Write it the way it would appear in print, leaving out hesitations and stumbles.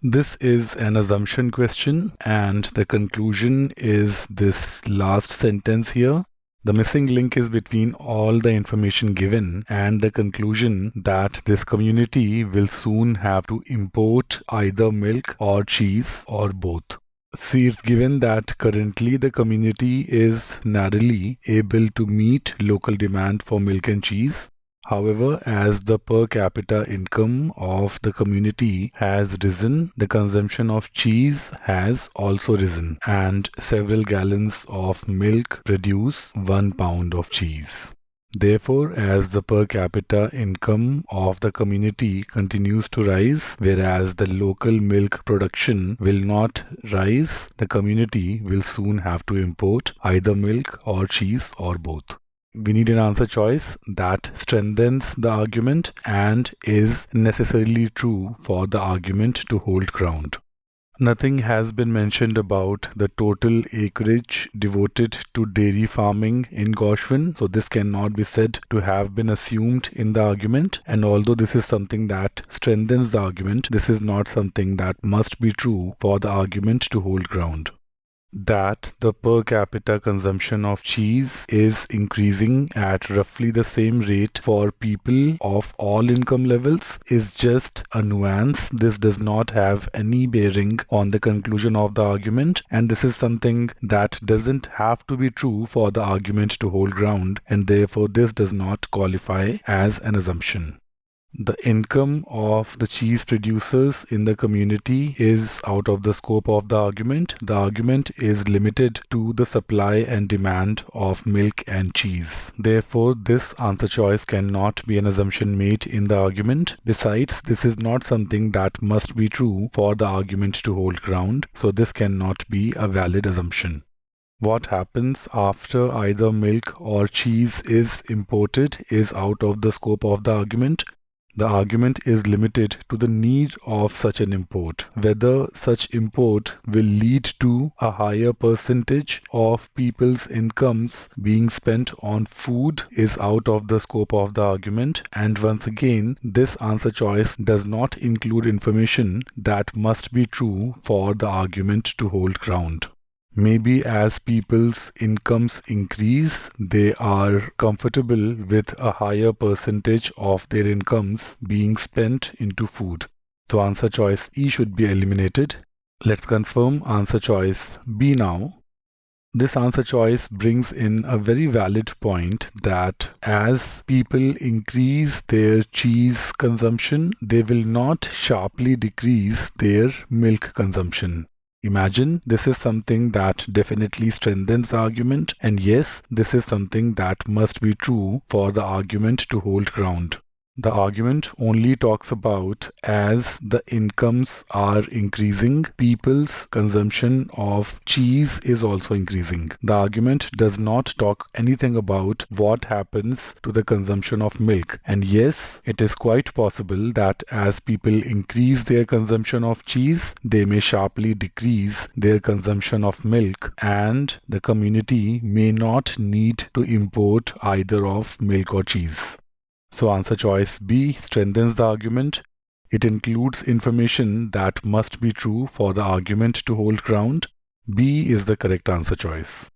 This is an assumption question, and the conclusion is this last sentence here. The missing link is between all the information given and the conclusion that this community will soon have to import either milk or cheese or both. See, it's given that currently the community is narrowly able to meet local demand for milk and cheese. However, as the per capita income of the community has risen, the consumption of cheese has also risen, and several gallons of milk produce 1 pound of cheese. Therefore, as the per capita income of the community continues to rise, whereas the local milk production will not rise, the community will soon have to import either milk or cheese or both. We need an answer choice that strengthens the argument and is necessarily true for the argument to hold ground. Nothing has been mentioned about the total acreage devoted to dairy farming in Gorshwin, so this cannot be said to have been assumed in the argument. And although this is something that strengthens the argument, this is not something that must be true for the argument to hold ground. That the per capita consumption of cheese is increasing at roughly the same rate for people of all income levels is just a nuance. This does not have any bearing on the conclusion of the argument, and this is something that doesn't have to be true for the argument to hold ground, and therefore this does not qualify as an assumption. The income of the cheese producers in the community is out of the scope of the argument. The argument is limited to the supply and demand of milk and cheese. Therefore, this answer choice cannot be an assumption made in the argument. Besides, this is not something that must be true for the argument to hold ground, so this cannot be a valid assumption. What happens after either milk or cheese is imported is out of the scope of the argument. The argument is limited to the need of such an import. Whether such import will lead to a higher percentage of people's incomes being spent on food is out of the scope of the argument. And once again, this answer choice does not include information that must be true for the argument to hold ground. Maybe as people's incomes increase, they are comfortable with a higher percentage of their incomes being spent into food. So answer choice E should be eliminated. Let's confirm answer choice B now. This answer choice brings in a very valid point that as people increase their cheese consumption, they will not sharply decrease their milk consumption. Imagine this is something that definitely strengthens the argument, and yes, this is something that must be true for the argument to hold ground. The argument only talks about as the incomes are increasing, people's consumption of cheese is also increasing. The argument does not talk anything about what happens to the consumption of milk. And yes, it is quite possible that as people increase their consumption of cheese, they may sharply decrease their consumption of milk, and the community may not need to import either of milk or cheese. So answer choice B strengthens the argument. It includes information that must be true for the argument to hold ground. B is the correct answer choice.